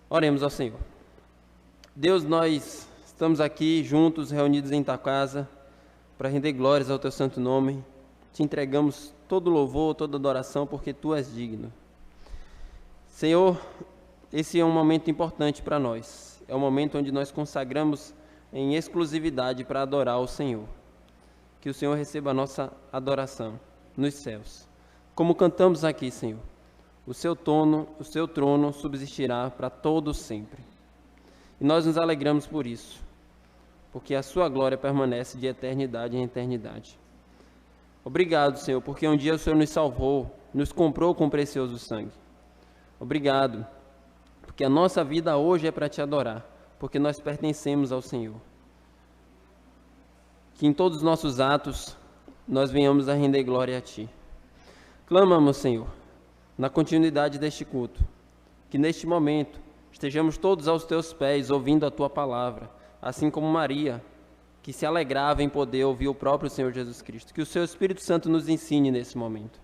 Oremos ao Senhor. Deus, nós estamos aqui juntos, reunidos em tua casa, para render glórias ao teu santo nome. Te entregamos todo louvor, toda adoração, porque tu és digno. Senhor, esse é um momento importante para nós. É um momento onde nós consagramos em exclusividade para adorar o Senhor. Que o Senhor receba a nossa adoração nos céus. Como cantamos aqui, Senhor, o seu trono subsistirá para todos sempre. E nós nos alegramos por isso, porque a sua glória permanece de eternidade em eternidade. Obrigado, Senhor, porque um dia o Senhor nos salvou, nos comprou com precioso sangue. Obrigado, porque a nossa vida hoje é para te adorar, porque nós pertencemos ao Senhor. Que em todos os nossos atos nós venhamos a render glória a ti. Clamamos, Senhor, na continuidade deste culto, que neste momento estejamos todos aos teus pés ouvindo a tua palavra, assim como Maria, que se alegrava em poder ouvir o próprio Senhor Jesus Cristo. Que o seu Espírito Santo nos ensine nesse momento.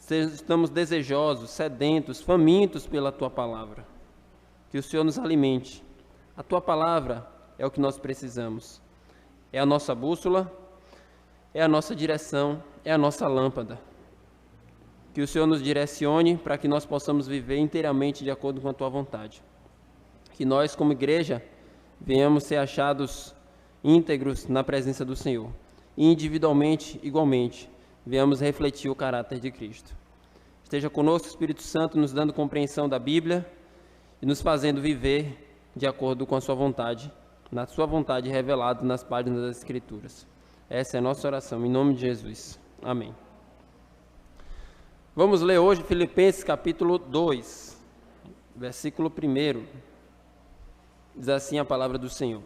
Estamos desejosos, sedentos, famintos pela tua palavra. Que o Senhor nos alimente. A tua palavra é o que nós precisamos. É a nossa bússola, é a nossa direção, é a nossa lâmpada. Que o Senhor nos direcione para que nós possamos viver inteiramente de acordo com a tua vontade. Que nós, como igreja, venhamos ser achados íntegros na presença do Senhor. E individualmente, igualmente, venhamos refletir o caráter de Cristo. Esteja conosco, Espírito Santo, nos dando compreensão da Bíblia e nos fazendo viver de acordo com a sua vontade, na sua vontade revelada nas páginas das Escrituras. Essa é a nossa oração, em nome de Jesus. Amém. Vamos ler hoje Filipenses capítulo 2, versículo 1. Diz assim a palavra do Senhor.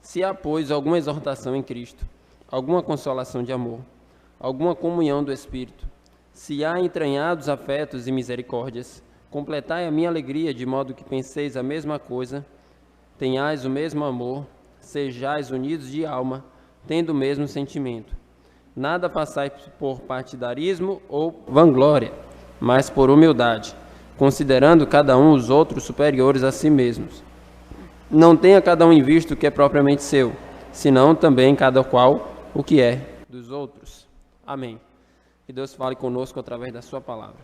Se há, pois, alguma exortação em Cristo, alguma consolação de amor, alguma comunhão do Espírito, se há entranhados afetos e misericórdias, completai a minha alegria de modo que penseis a mesma coisa, tenhais o mesmo amor, sejais unidos de alma, tendo o mesmo sentimento. Nada façais por partidarismo ou vanglória, mas por humildade, considerando cada um os outros superiores a si mesmos. Não tenha cada um em vista o que é propriamente seu, senão também cada qual o que é dos outros. Amém. Que Deus fale conosco através da sua palavra.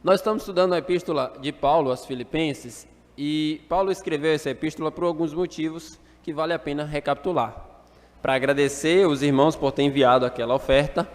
Nós estamos estudando a epístola de Paulo aos Filipenses, e Paulo escreveu essa epístola por alguns motivos que vale a pena recapitular. Para agradecer os irmãos por ter enviado aquela oferta,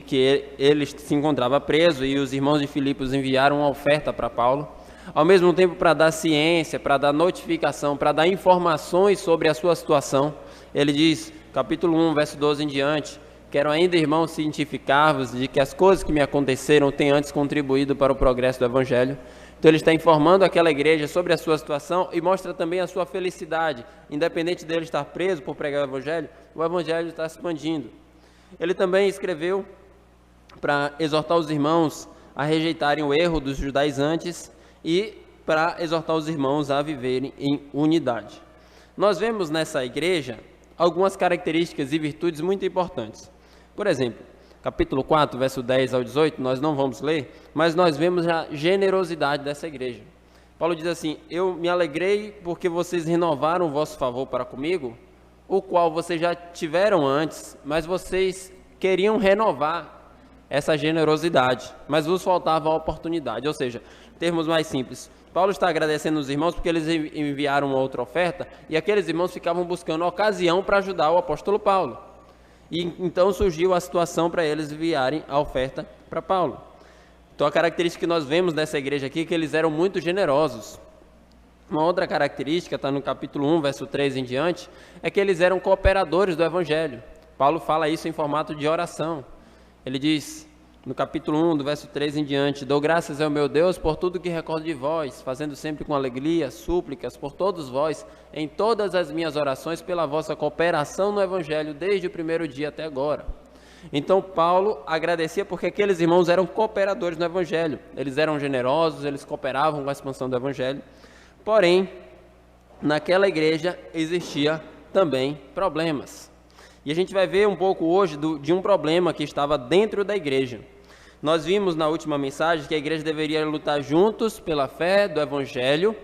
que ele se encontrava preso, e os irmãos de Filipos enviaram uma oferta para Paulo. Ao mesmo tempo, para dar ciência, para dar notificação, para dar informações sobre a sua situação. Ele diz, capítulo 1, verso 12 em diante, quero ainda, irmãos, cientificar-vos de que as coisas que me aconteceram têm antes contribuído para o progresso do Evangelho. Então ele está informando aquela igreja sobre a sua situação e mostra também a sua felicidade. Independente dele estar preso por pregar o Evangelho está se expandindo. Ele também escreveu para exortar os irmãos a rejeitarem o erro dos judaizantes e para exortar os irmãos a viverem em unidade. Nós vemos nessa igreja algumas características e virtudes muito importantes. Por exemplo, capítulo 4, verso 10 ao 18, nós não vamos ler, mas nós vemos a generosidade dessa igreja. Paulo diz assim, eu me alegrei porque vocês renovaram o vosso favor para comigo, o qual vocês já tiveram antes, mas vocês queriam renovar essa generosidade, mas vos faltava a oportunidade. Ou seja, termos mais simples, Paulo está agradecendo os irmãos porque eles enviaram uma outra oferta e aqueles irmãos ficavam buscando ocasião para ajudar o apóstolo Paulo. E então surgiu a situação para eles enviarem a oferta para Paulo. Então a característica que nós vemos dessa igreja aqui é que eles eram muito generosos. Uma outra característica, está no capítulo 1, verso 3 em diante, é que eles eram cooperadores do Evangelho. Paulo fala isso em formato de oração. Ele diz, no capítulo 1, do verso 3 em diante, dou graças ao meu Deus por tudo que recordo de vós, fazendo sempre com alegria, súplicas por todos vós, em todas as minhas orações, pela vossa cooperação no Evangelho, desde o primeiro dia até agora. Então Paulo agradecia porque aqueles irmãos eram cooperadores no Evangelho. Eles eram generosos, eles cooperavam com a expansão do Evangelho. Porém, naquela igreja existia também problemas. E a gente vai ver um pouco hoje de um problema que estava dentro da igreja. Nós vimos na última mensagem que a igreja deveria lutar juntos pela fé do Evangelho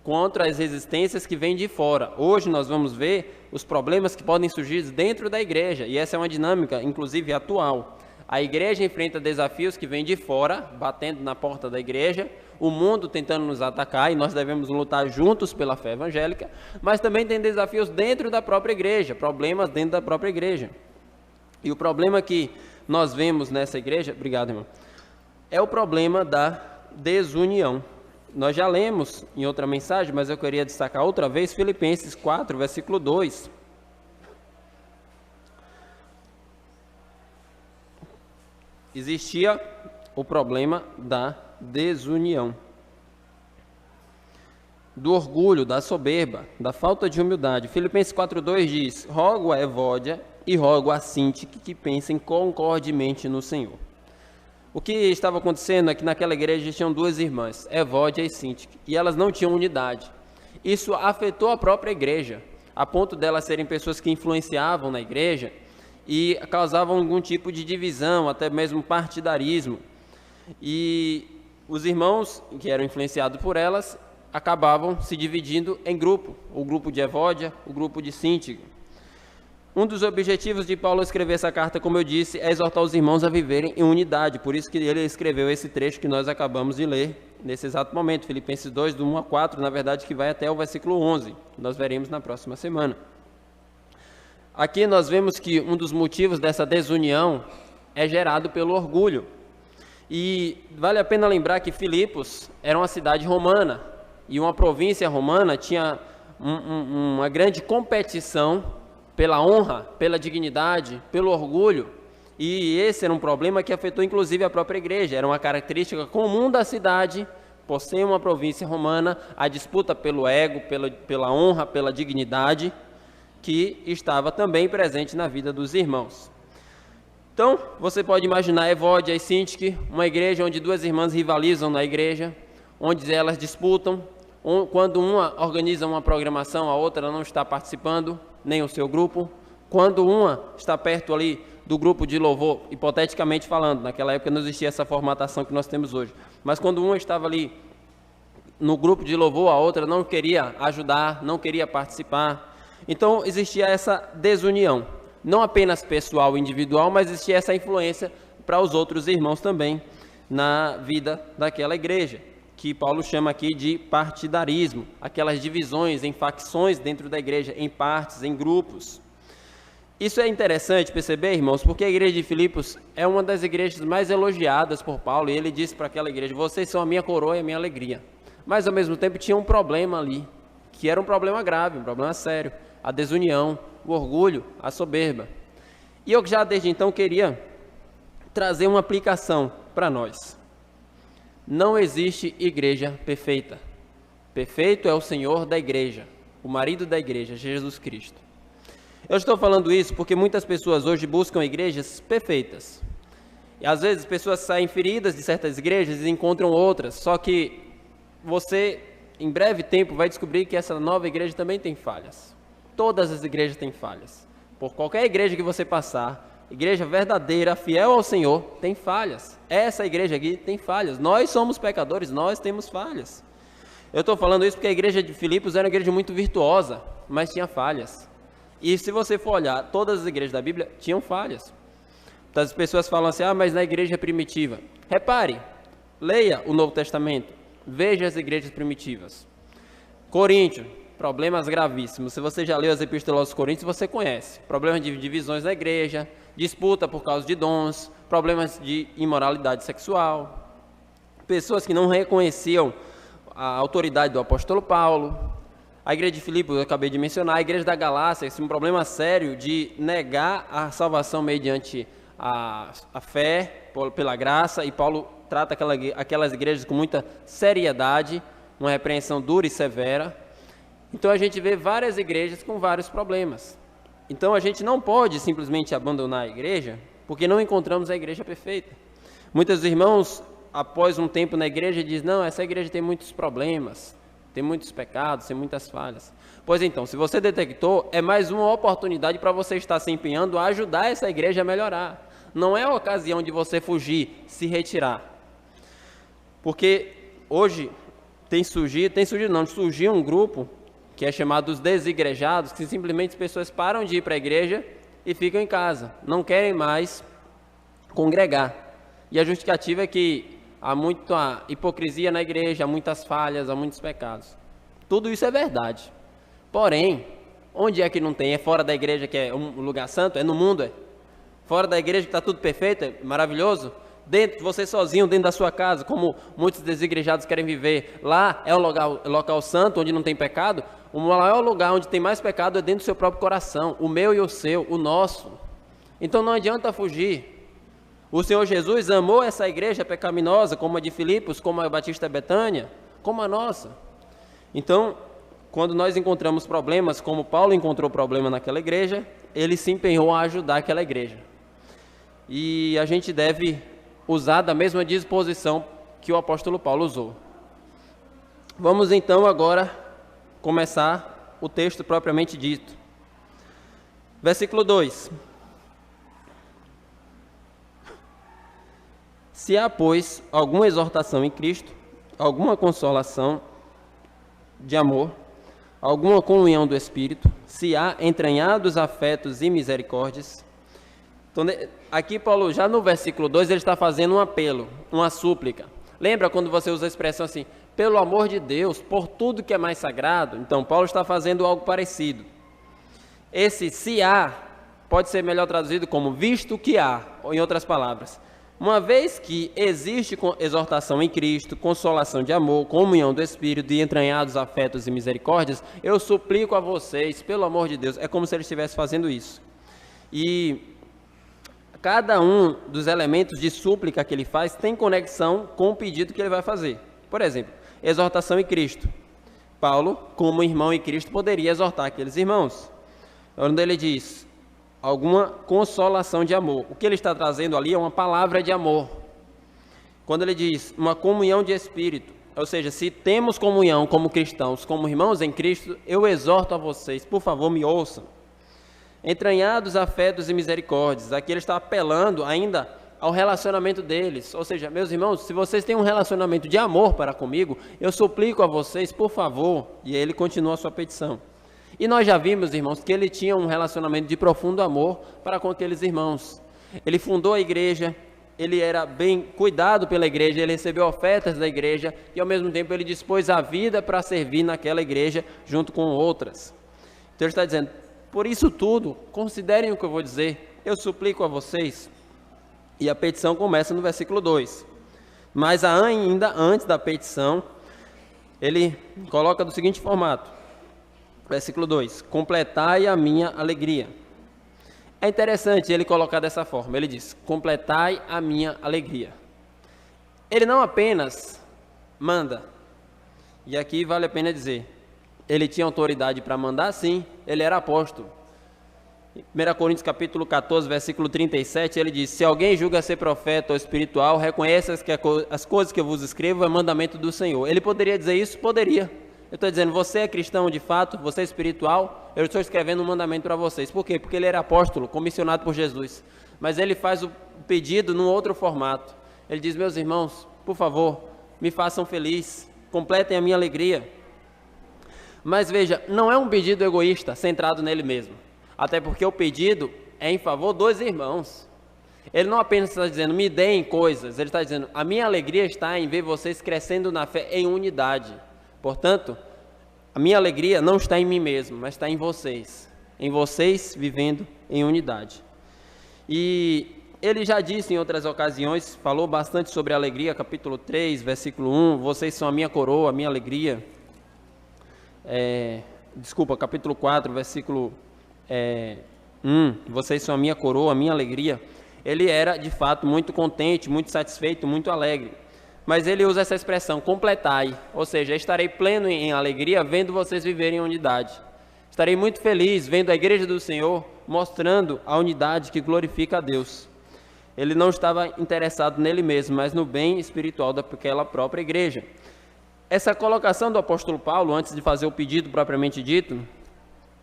contra as resistências que vêm de fora. Hoje nós vamos ver os problemas que podem surgir dentro da igreja, e essa é uma dinâmica, inclusive, atual. A igreja enfrenta desafios que vêm de fora, batendo na porta da igreja, o mundo tentando nos atacar, e nós devemos lutar juntos pela fé evangélica, mas também tem desafios dentro da própria igreja, problemas dentro da própria igreja. E o problema que nós vemos nessa igreja, obrigado, irmão, é o problema da desunião. Nós já lemos em outra mensagem, mas eu queria destacar outra vez Filipenses 4, versículo 2. Existia o problema da desunião, do orgulho, da soberba, da falta de humildade. Filipenses 4,2 diz: rogo a Evódia e rogo a Sintique que pensem concordemente no Senhor. O que estava acontecendo é que naquela igreja tinham duas irmãs, Evódia e Sintique, e elas não tinham unidade. Isso afetou a própria igreja, a ponto delas serem pessoas que influenciavam na igreja e causavam algum tipo de divisão, até mesmo partidarismo. E os irmãos que eram influenciados por elas acabavam se dividindo em grupo, o grupo de Evódia, o grupo de Sintique. Um dos objetivos de Paulo escrever essa carta, como eu disse, é exortar os irmãos a viverem em unidade. Por isso que ele escreveu esse trecho que nós acabamos de ler nesse exato momento, Filipenses 2, do 1 a 4, na verdade, que vai até o versículo 11. Nós veremos na próxima semana. Aqui nós vemos que um dos motivos dessa desunião é gerado pelo orgulho. E vale a pena lembrar que Filipos era uma cidade romana, e uma província romana tinha uma grande competição pela honra, pela dignidade, pelo orgulho, e esse era um problema que afetou inclusive a própria igreja. Era uma característica comum da cidade, por ser uma província romana, a disputa pelo ego, pela honra, pela dignidade, que estava também presente na vida dos irmãos. Então, você pode imaginar Evódia e Sintique, uma igreja onde duas irmãs rivalizam na igreja, onde elas disputam, quando uma organiza uma programação, a outra não está participando, nem o seu grupo. Quando uma está perto ali do grupo de louvor, hipoteticamente falando, naquela época não existia essa formatação que nós temos hoje, mas quando uma estava ali no grupo de louvor, a outra não queria ajudar, não queria participar. Então existia essa desunião, não apenas pessoal, individual, mas existia essa influência para os outros irmãos também na vida daquela igreja, que Paulo chama aqui de partidarismo, aquelas divisões em facções dentro da igreja, em partes, em grupos. Isso é interessante perceber, irmãos, porque a igreja de Filipos é uma das igrejas mais elogiadas por Paulo, e ele disse para aquela igreja: vocês são a minha coroa e a minha alegria. Mas ao mesmo tempo tinha um problema ali, que era um problema grave, um problema sério, a desunião, o orgulho, a soberba. E eu já desde então queria trazer uma aplicação para nós. Não existe igreja perfeita. Perfeito é o Senhor da igreja, o marido da igreja, Jesus Cristo. Eu estou falando isso porque muitas pessoas hoje buscam igrejas perfeitas. E às vezes pessoas saem feridas de certas igrejas e encontram outras, só que você, em breve tempo, vai descobrir que essa nova igreja também tem falhas. Todas as igrejas têm falhas. Por qualquer igreja que você passar, igreja verdadeira, fiel ao Senhor, tem falhas. Essa igreja aqui tem falhas. Nós somos pecadores, nós temos falhas. Eu estou falando isso porque a igreja de Filipos era uma igreja muito virtuosa, mas tinha falhas. E se você for olhar, todas as igrejas da Bíblia tinham falhas. Então, as pessoas falam assim: mas na igreja primitiva. Repare, leia o Novo Testamento, veja as igrejas primitivas. Coríntios, problemas gravíssimos. Se você já leu as epístolas aos Coríntios, você conhece. Problemas de divisões da igreja, disputa por causa de dons, problemas de imoralidade sexual, pessoas que não reconheciam a autoridade do apóstolo Paulo. A igreja de Filipos, eu acabei de mencionar. A igreja da Galácia, um problema sério de negar a salvação mediante a fé, pela graça, e Paulo trata aquelas igrejas com muita seriedade, uma repreensão dura e severa. Então a gente vê várias igrejas com vários problemas. Então a gente não pode simplesmente abandonar a igreja porque não encontramos a igreja perfeita. Muitos irmãos, após um tempo na igreja, dizem: não, essa igreja tem muitos problemas, tem muitos pecados, tem muitas falhas. Pois então, se você detectou, é mais uma oportunidade para você estar se empenhando a ajudar essa igreja a melhorar. Não é a ocasião de você fugir, se retirar. Porque hoje surgiu um grupo que é chamado os desigrejados, que simplesmente as pessoas param de ir para a igreja e ficam em casa, não querem mais congregar. E a justificativa é que há muita hipocrisia na igreja, há muitas falhas, há muitos pecados. Tudo isso é verdade. Porém, onde é que não tem? É fora da igreja que é um lugar santo? É no mundo? É? Fora da igreja que está tudo perfeito? É maravilhoso? Dentro, você sozinho, dentro da sua casa, como muitos desigrejados querem viver, lá é o local santo, onde não tem pecado. O maior lugar onde tem mais pecado é dentro do seu próprio coração, o meu e o seu, o nosso. Então não adianta fugir. O Senhor Jesus amou essa igreja pecaminosa, como a de Filipos, como a Batista Betânia, como a nossa. Então, quando nós encontramos problemas, como Paulo encontrou problema naquela igreja, ele se empenhou a ajudar aquela igreja. E a gente deve usar da mesma disposição que o apóstolo Paulo usou. Vamos então agora começar o texto propriamente dito. Versículo 2. Se há, pois, alguma exortação em Cristo, alguma consolação de amor, alguma comunhão do Espírito, se há entranhados afetos e misericórdias. Então, aqui Paulo, já no versículo 2, ele está fazendo um apelo, uma súplica. Lembra quando você usa a expressão assim, pelo amor de Deus, por tudo que é mais sagrado? Então, Paulo está fazendo algo parecido. Esse se há, pode ser melhor traduzido como visto que há, ou em outras palavras. Uma vez que existe exortação em Cristo, consolação de amor, comunhão do Espírito e entranhados afetos e misericórdias, eu suplico a vocês, pelo amor de Deus, é como se ele estivesse fazendo isso. E cada um dos elementos de súplica que ele faz tem conexão com o pedido que ele vai fazer. Por exemplo, exortação em Cristo. Paulo, como irmão em Cristo, poderia exortar aqueles irmãos. Onde ele diz, alguma consolação de amor. O que ele está trazendo ali é uma palavra de amor. Quando ele diz uma comunhão de espírito, ou seja, se temos comunhão como cristãos, como irmãos em Cristo, eu exorto a vocês, por favor, me ouçam. Entranhados afetos e misericórdias. Aqui ele está apelando ainda ao relacionamento deles. Ou seja, meus irmãos, se vocês têm um relacionamento de amor para comigo, eu suplico a vocês, por favor. E aí ele continua a sua petição. E nós já vimos, irmãos, que ele tinha um relacionamento de profundo amor para com aqueles irmãos. Ele fundou a igreja, ele era bem cuidado pela igreja, ele recebeu ofertas da igreja e ao mesmo tempo ele dispôs a vida para servir naquela igreja junto com outras. Então ele está dizendo, por isso tudo, considerem o que eu vou dizer, eu suplico a vocês. E a petição começa no versículo 2. Mas ainda antes da petição, ele coloca do seguinte formato. Versículo 2. Completai a minha alegria. É interessante ele colocar dessa forma. Ele diz, completai a minha alegria. Ele não apenas manda. E aqui vale a pena dizer, ele tinha autoridade para mandar, sim, ele era apóstolo. 1 Coríntios capítulo 14, versículo 37, ele diz, se alguém julga ser profeta ou espiritual, reconheça que as coisas que eu vos escrevo é mandamento do Senhor. Ele poderia dizer isso? Poderia. Eu estou dizendo, você é cristão de fato, você é espiritual, eu estou escrevendo um mandamento para vocês. Por quê? Porque ele era apóstolo, comissionado por Jesus. Mas ele faz o pedido num outro formato. Ele diz, meus irmãos, por favor, me façam feliz, completem a minha alegria. Mas veja, não é um pedido egoísta, centrado nele mesmo. Até porque o pedido é em favor dos irmãos. Ele não apenas está dizendo, me deem coisas. Ele está dizendo, a minha alegria está em ver vocês crescendo na fé em unidade. Portanto, a minha alegria não está em mim mesmo, mas está em vocês vivendo em unidade. E ele já disse em outras ocasiões, falou bastante sobre a alegria, capítulo 3, versículo 1, vocês são a minha coroa, a minha alegria. Capítulo 4, versículo 1, vocês são a minha coroa, a minha alegria. Ele era, de fato, muito contente, muito satisfeito, muito alegre. Mas ele usa essa expressão, completai, ou seja, estarei pleno em alegria vendo vocês viverem em unidade. Estarei muito feliz vendo a igreja do Senhor mostrando a unidade que glorifica a Deus. Ele não estava interessado nele mesmo, mas no bem espiritual daquela própria igreja. Essa colocação do apóstolo Paulo, antes de fazer o pedido propriamente dito,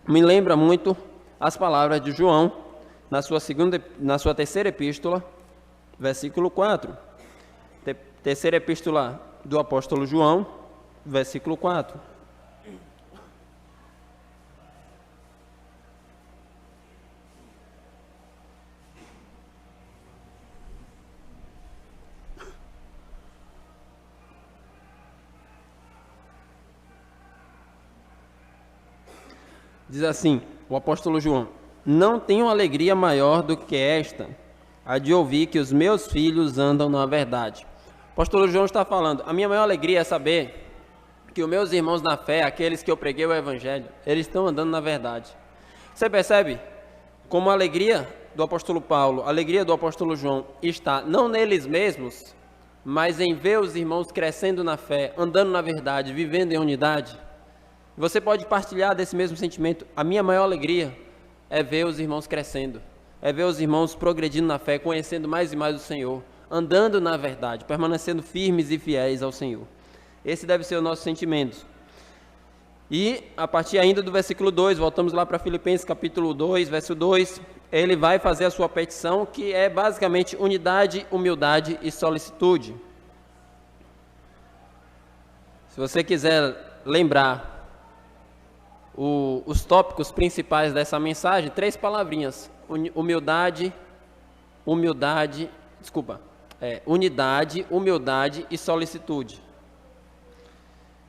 me lembra muito as palavras de João, na sua terceira epístola, versículo 4. Terceira epístola do apóstolo João, versículo 4. Diz assim, o apóstolo João: não tenho alegria maior do que esta, a de ouvir que os meus filhos andam na verdade. O apóstolo João está falando, a minha maior alegria é saber que os meus irmãos na fé, aqueles que eu preguei o evangelho, eles estão andando na verdade. Você percebe como a alegria do apóstolo Paulo, a alegria do apóstolo João está não neles mesmos, mas em ver os irmãos crescendo na fé, andando na verdade, vivendo em unidade? Você pode partilhar desse mesmo sentimento. A minha maior alegria é ver os irmãos crescendo, é ver os irmãos progredindo na fé, conhecendo mais e mais o Senhor, andando na verdade, permanecendo firmes e fiéis ao Senhor. Esse deve ser o nosso sentimento. E a partir ainda do versículo 2, voltamos lá para Filipenses capítulo 2, verso 2, ele vai fazer a sua petição, que é basicamente unidade, humildade e solicitude. Se você quiser lembrar os tópicos principais dessa mensagem, 3 palavrinhas: unidade, humildade e solicitude.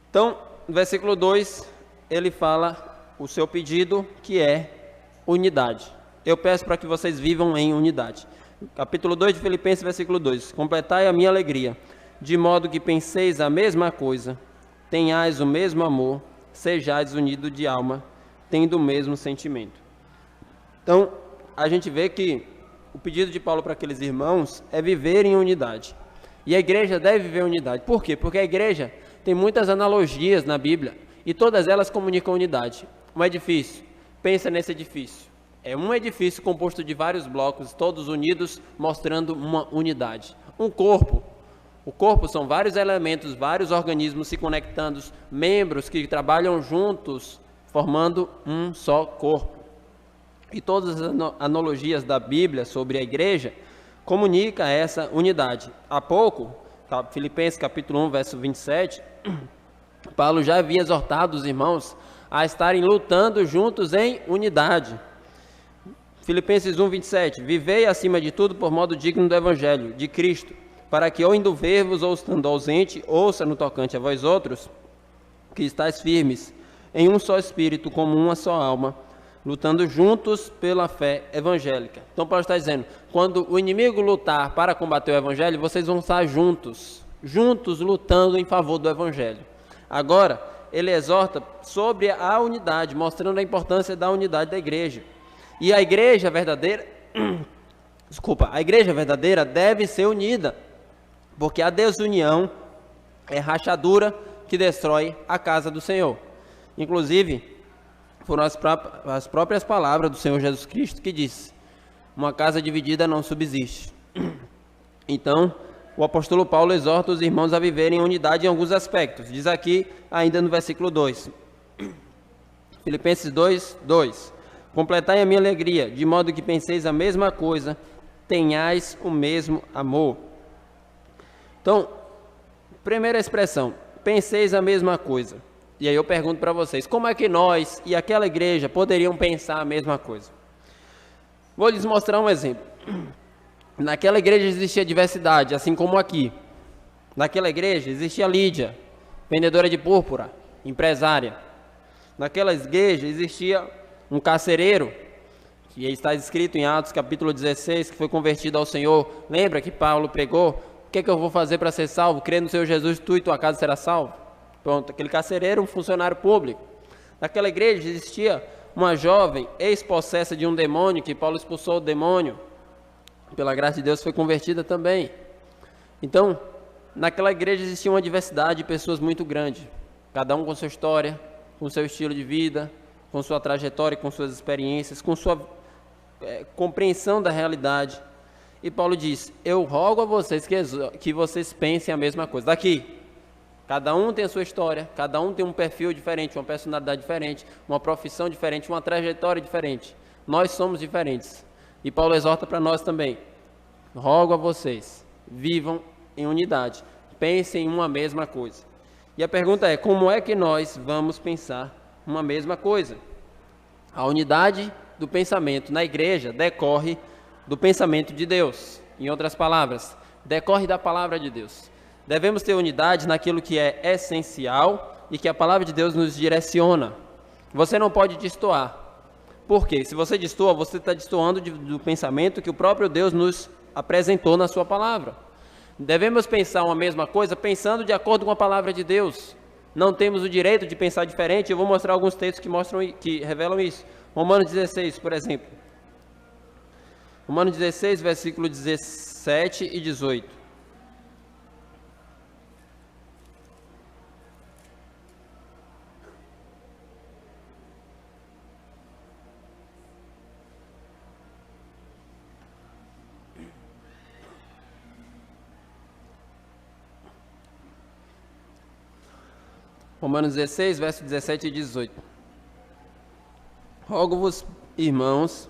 Então, no versículo 2, ele fala o seu pedido, que é unidade. Eu peço para que vocês vivam em unidade. Capítulo 2 de Filipenses, versículo 2: completai a minha alegria, de modo que penseis a mesma coisa, tenhais o mesmo amor, sejais unidos de alma, tendo o mesmo sentimento. Então, a gente vê que o pedido de Paulo para aqueles irmãos é viver em unidade. E a igreja deve viver em unidade. Por quê? Porque a igreja tem muitas analogias na Bíblia e todas elas comunicam unidade. Um edifício, pensa nesse edifício. É um edifício composto de vários blocos, todos unidos, mostrando uma unidade. Um corpo. O corpo são vários elementos, vários organismos se conectando, membros que trabalham juntos, formando um só corpo. E todas as analogias da Bíblia sobre a igreja comunicam essa unidade. Há pouco, Filipenses capítulo 1, verso 27, Paulo já havia exortado os irmãos a estarem lutando juntos em unidade. Filipenses 1, 27, vivei acima de tudo por modo digno do Evangelho de Cristo, para que, ou indo ver-vos, ou estando ausente, ouça no tocante a vós outros, que estáis firmes, em um só espírito, como uma só alma, lutando juntos pela fé evangélica. Então Paulo está dizendo, quando o inimigo lutar para combater o evangelho, vocês vão estar juntos lutando em favor do evangelho. Agora, ele exorta sobre a unidade, mostrando a importância da unidade da igreja. E a igreja verdadeira, a igreja verdadeira deve ser unida, porque a desunião é rachadura que destrói a casa do Senhor. Inclusive, foram as próprias palavras do Senhor Jesus Cristo que disse: uma casa dividida não subsiste. Então, o apóstolo Paulo exorta os irmãos a viverem em unidade em alguns aspectos. Diz aqui, ainda no versículo 2, Filipenses 2, 2: completai a minha alegria, de modo que penseis a mesma coisa, tenhais o mesmo amor. Então, primeira expressão, penseis a mesma coisa. E aí eu pergunto para vocês, como é que nós e aquela igreja poderiam pensar a mesma coisa? Vou lhes mostrar um exemplo. Naquela igreja existia diversidade, assim como aqui. Naquela igreja existia Lídia, vendedora de púrpura, empresária. Naquela igreja existia um carcereiro, que está escrito em Atos capítulo 16, que foi convertido ao Senhor. Lembra que Paulo pregou: o que é que eu vou fazer para ser salvo? Crê no Senhor Jesus, tu e tua casa será salvo. Pronto, aquele carcereiro, um funcionário público. Naquela igreja existia uma jovem ex-possessa de um demônio, que Paulo expulsou o demônio. Pela graça de Deus foi convertida também. Então, naquela igreja existia uma diversidade de pessoas muito grande. Cada um com sua história, com seu estilo de vida, com sua trajetória, com suas experiências, com sua compreensão da realidade. E Paulo diz: eu rogo a vocês que vocês pensem a mesma coisa. Daqui, cada um tem a sua história, cada um tem um perfil diferente, uma personalidade diferente, uma profissão diferente, uma trajetória diferente. Nós somos diferentes. E Paulo exorta para nós também: rogo a vocês, vivam em unidade, pensem em uma mesma coisa. E a pergunta é: como é que nós vamos pensar uma mesma coisa? A unidade do pensamento na igreja decorre do pensamento de Deus. Em outras palavras, decorre da palavra de Deus. Devemos ter unidade naquilo que é essencial e que a palavra de Deus nos direciona. Você não pode destoar. Por quê? Se você destoa, você está destoando do pensamento que o próprio Deus nos apresentou na sua palavra. Devemos pensar uma mesma coisa pensando de acordo com a palavra de Deus. Não temos o direito de pensar diferente. Eu vou mostrar alguns textos que revelam isso. Romanos 16, por exemplo. Romanos 16, versículo 17 e 18. Romanos 16, versos 17 e 18. Rogo-vos, irmãos,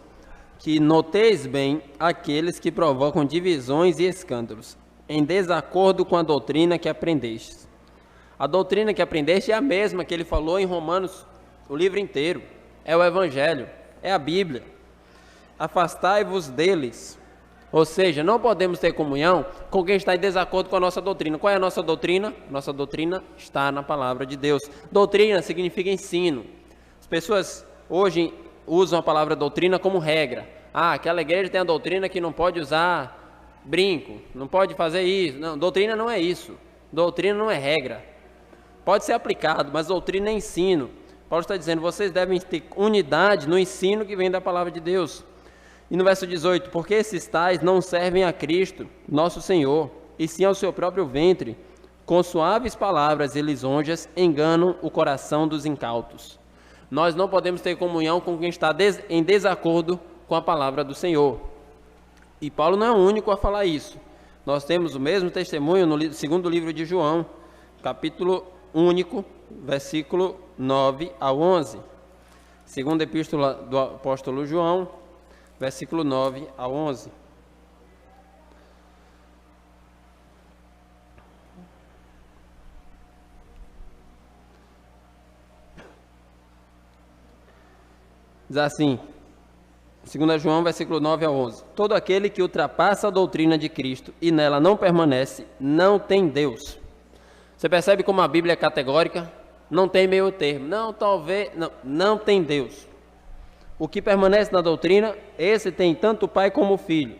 que noteis bem aqueles que provocam divisões e escândalos, em desacordo com a doutrina que aprendestes. A doutrina que aprendeste é a mesma que ele falou em Romanos, o livro inteiro. É o Evangelho, é a Bíblia. Afastai-vos deles. Ou seja, não podemos ter comunhão com quem está em desacordo com a nossa doutrina. Qual é a nossa doutrina? Nossa doutrina está na palavra de Deus. Doutrina significa ensino. As pessoas hoje usam a palavra doutrina como regra. Aquela igreja tem a doutrina que não pode usar brinco, não pode fazer isso. Não, doutrina não é isso. Doutrina não é regra. Pode ser aplicado, mas doutrina é ensino. Paulo está dizendo: vocês devem ter unidade no ensino que vem da palavra de Deus. E no verso 18: porque esses tais não servem a Cristo, nosso Senhor, e sim ao seu próprio ventre, com suaves palavras e lisonjas enganam o coração dos incautos. Nós não podemos ter comunhão com quem está em desacordo com a palavra do Senhor. E Paulo não é o único a falar isso. Nós temos o mesmo testemunho no segundo livro de João, capítulo único, versículo 9 ao 11. Segunda epístola do apóstolo João, versículo 9 a 11. Diz assim, 2 João, versículo 9 a 11. Todo aquele que ultrapassa a doutrina de Cristo e nela não permanece, não tem Deus. Você percebe como a Bíblia é categórica? Não tem meio termo. Não, talvez, não tem Deus. O que permanece na doutrina, esse tem tanto o Pai como o Filho.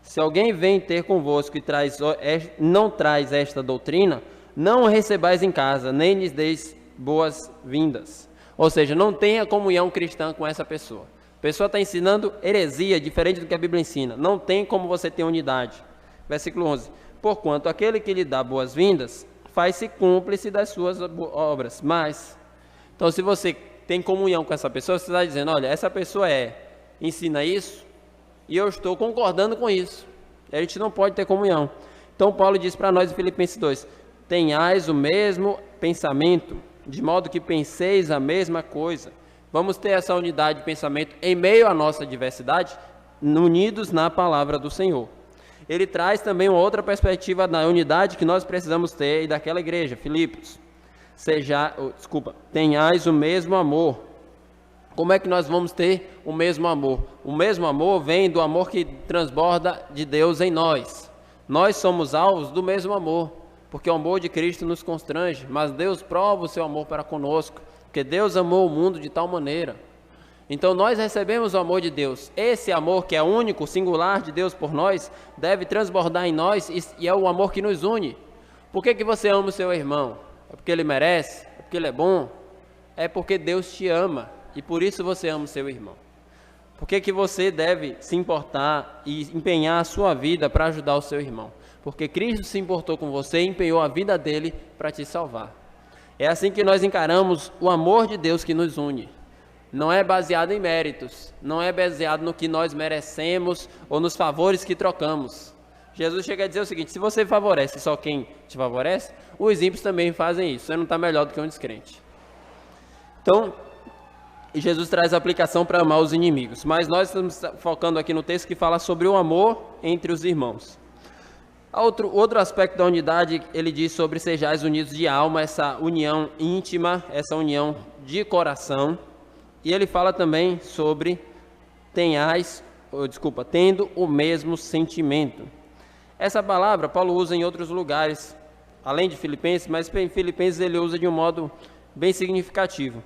Se alguém vem ter convosco e não traz esta doutrina, não o recebais em casa, nem lhes deis boas-vindas. Ou seja, não tenha comunhão cristã com essa pessoa. A pessoa está ensinando heresia, diferente do que a Bíblia ensina. Não tem como você ter unidade. Versículo 11. Porquanto aquele que lhe dá boas-vindas, faz-se cúmplice das suas obras. Mas, então se você tem comunhão com essa pessoa, você está dizendo: olha, essa pessoa ensina isso e eu estou concordando com isso. A gente não pode ter comunhão. Então Paulo diz para nós em Filipenses 2: tenhais o mesmo pensamento, de modo que penseis a mesma coisa. Vamos ter essa unidade de pensamento em meio à nossa diversidade, unidos na palavra do Senhor. Ele traz também uma outra perspectiva da unidade que nós precisamos ter e daquela igreja, Filipos. Tenhais o mesmo amor. Como é que nós vamos ter o mesmo amor? O mesmo amor vem do amor que transborda de Deus em nós. Nós somos alvos do mesmo amor, porque o amor de Cristo nos constrange, mas Deus prova o seu amor para conosco, porque Deus amou o mundo de tal maneira. Então nós recebemos o amor de Deus. Esse amor que é único, singular de Deus por nós, deve transbordar em nós e é o amor que nos une. Por que você ama o seu irmão? É porque ele merece? É porque ele é bom? É porque Deus te ama e por isso você ama o seu irmão. Por que você deve se importar e empenhar a sua vida para ajudar o seu irmão? Porque Cristo se importou com você e empenhou a vida dele para te salvar. É assim que nós encaramos o amor de Deus que nos une. Não é baseado em méritos, não é baseado no que nós merecemos ou nos favores que trocamos. Jesus chega a dizer o seguinte: se você favorece só quem te favorece, os ímpios também fazem isso. Você não está melhor do que um descrente. Então, E Jesus traz a aplicação para amar os inimigos. Mas nós estamos focando aqui no texto que fala sobre o amor entre os irmãos. Outro aspecto da unidade, ele diz sobre sejais unidos de alma, essa união íntima, essa união de coração. E ele fala também sobre tendo o mesmo sentimento. Essa palavra Paulo usa em outros lugares, além de Filipenses, mas em Filipenses ele usa de um modo bem significativo.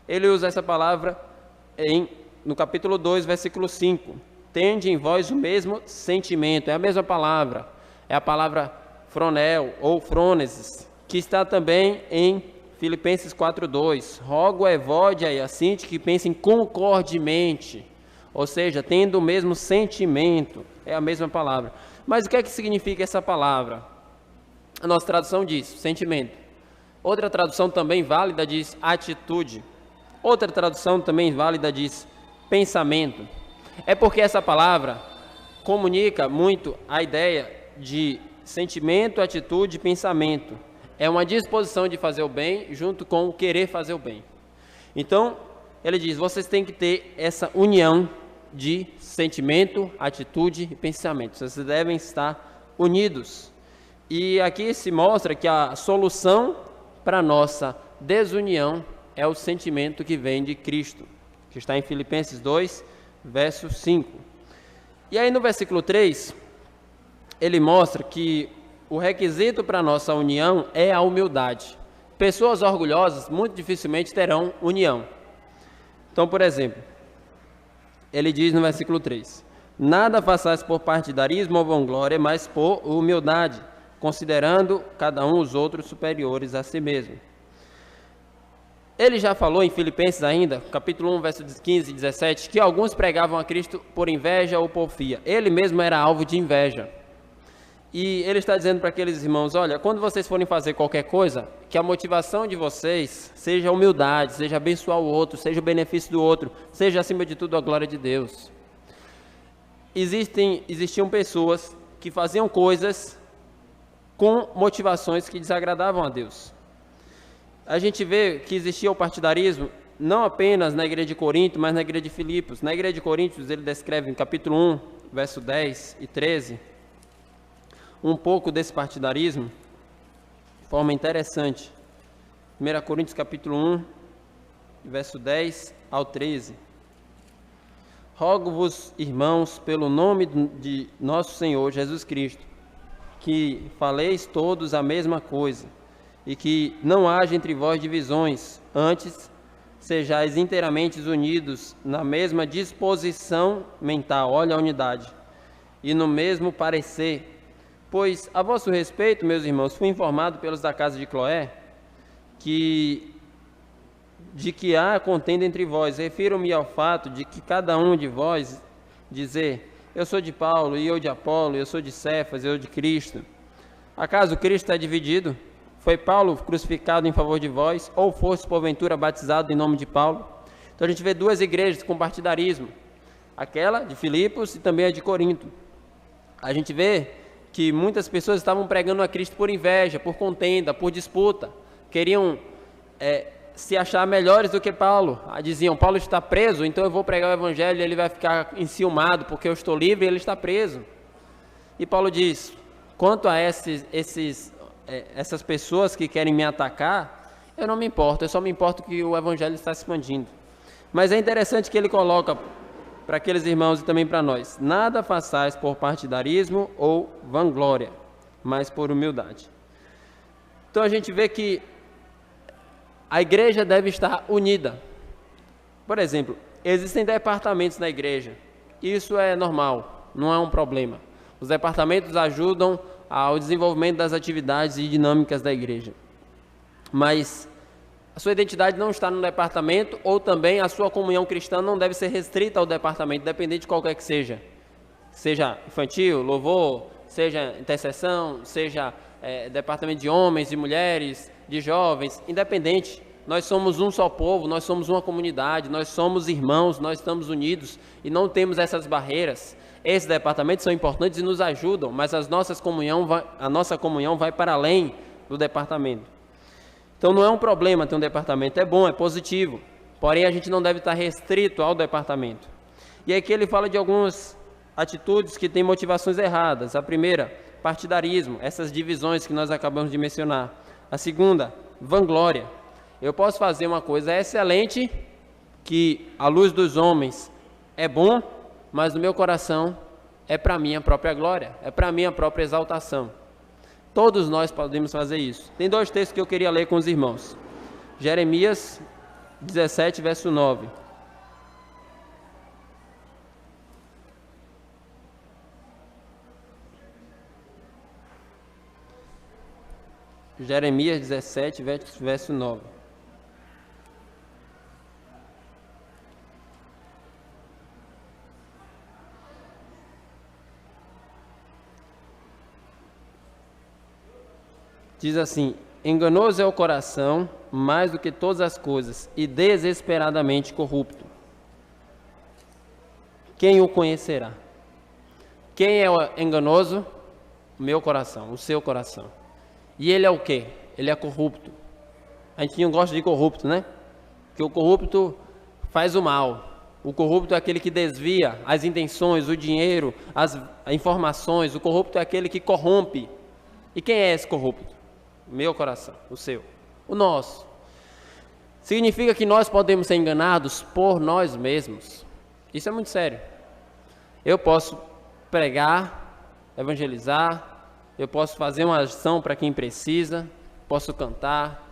Ele usa essa palavra no capítulo 2, versículo 5. Tende em vós o mesmo sentimento, é a mesma palavra, é a palavra fronel ou frônesis, que está também em Filipenses 4:2. Rogo a Evódia e a Sinti que pensem concordemente, ou seja, tendo o mesmo sentimento, é a mesma palavra. Mas o que é que significa essa palavra? A nossa tradução diz sentimento. Outra tradução também válida diz atitude. Outra tradução também válida diz pensamento. É porque essa palavra comunica muito a ideia de sentimento, atitude e pensamento. É uma disposição de fazer o bem junto com o querer fazer o bem. Então, ele diz, vocês têm que ter essa união de sentimento, atitude e pensamento. Vocês devem estar unidos. E aqui se mostra que a solução para a nossa desunião é o sentimento que vem de Cristo, que está em Filipenses 2, verso 5. E aí no versículo 3, ele mostra que o requisito para a nossa união é a humildade. Pessoas orgulhosas muito dificilmente terão união. Então, por exemplo, ele diz no versículo 3, nada façais por partidarismo ou vanglória, mas por humildade, considerando cada um os outros superiores a si mesmo. Ele já falou em Filipenses ainda, capítulo 1, versos 15 e 17, que alguns pregavam a Cristo por inveja ou porfia. Ele mesmo era alvo de inveja. E ele está dizendo para aqueles irmãos, olha, quando vocês forem fazer qualquer coisa, que a motivação de vocês seja a humildade, seja abençoar o outro, seja o benefício do outro, seja acima de tudo a glória de Deus. Existiam pessoas que faziam coisas com motivações que desagradavam a Deus. A gente vê que existia o partidarismo não apenas na igreja de Corinto, mas na igreja de Filipos. Na igreja de Coríntios, ele descreve em capítulo 1, verso 10 e 13, um pouco desse partidarismo, de forma interessante. 1 Coríntios, capítulo 1, verso 10 ao 13. Rogo-vos, irmãos, pelo nome de nosso Senhor Jesus Cristo, que faleis todos a mesma coisa, e que não haja entre vós divisões, antes sejais inteiramente unidos na mesma disposição mental, olha a unidade, e no mesmo parecer. Pois, a vosso respeito, meus irmãos, fui informado pelos da casa de Cloé, de que há contenda entre vós. Refiro-me ao fato de que cada um de vós dizer, eu sou de Paulo, e eu de Apolo, eu sou de Cefas, eu de Cristo. Acaso Cristo está dividido? Foi Paulo crucificado em favor de vós, ou foste porventura batizado em nome de Paulo? Então a gente vê duas igrejas com partidarismo, aquela de Filipos e também a de Corinto. A gente vê que muitas pessoas estavam pregando a Cristo por inveja, por contenda, por disputa, queriam se achar melhores do que Paulo. Diziam, Paulo está preso, então eu vou pregar o evangelho e ele vai ficar enciumado porque eu estou livre e ele está preso. E Paulo diz, quanto a essas pessoas que querem me atacar, eu não me importo, eu só me importo que o evangelho está se expandindo. Mas é interessante que ele coloca para aqueles irmãos e também para nós, nada façais por partidarismo ou vanglória, mas por humildade. Então a gente vê que a igreja deve estar unida. Por exemplo, existem departamentos na igreja, isso é normal, não é um problema. Os departamentos ajudam ao desenvolvimento das atividades e dinâmicas da igreja. Mas a sua identidade não está no departamento, ou também a sua comunhão cristã não deve ser restrita ao departamento, dependente de qualquer que seja. Seja infantil, louvor, seja intercessão, seja departamento de homens, de mulheres, de jovens, independente. Nós somos um só povo, nós somos uma comunidade, nós somos irmãos, nós estamos unidos e não temos essas barreiras. Esses departamentos são importantes e nos ajudam, mas a nossa comunhão vai para além do departamento. Então não é um problema ter um departamento, é bom, é positivo. Porém, a gente não deve estar restrito ao departamento. E aqui ele fala de algumas atitudes que têm motivações erradas. A primeira, partidarismo, essas divisões que nós acabamos de mencionar. A segunda, vanglória. Eu posso fazer uma coisa excelente, que à luz dos homens é bom, mas no meu coração é para minha própria glória, é para minha própria exaltação. Todos nós podemos fazer isso. Tem dois textos que eu queria ler com os irmãos. Jeremias 17, verso 9. Jeremias 17, verso 9. Diz assim: enganoso é o coração mais do que todas as coisas e desesperadamente corrupto. Quem o conhecerá? Quem é o enganoso? O meu coração, o seu coração. E ele é o quê? Ele é corrupto. A gente não gosta de corrupto, né? Porque o corrupto faz o mal. O corrupto é aquele que desvia as intenções, o dinheiro, as informações. O corrupto é aquele que corrompe. E quem é esse corrupto? O meu coração, o seu, o nosso. Significa que nós podemos ser enganados por nós mesmos. Isso é muito sério. Eu posso pregar, evangelizar, eu posso fazer uma ação para quem precisa, posso cantar,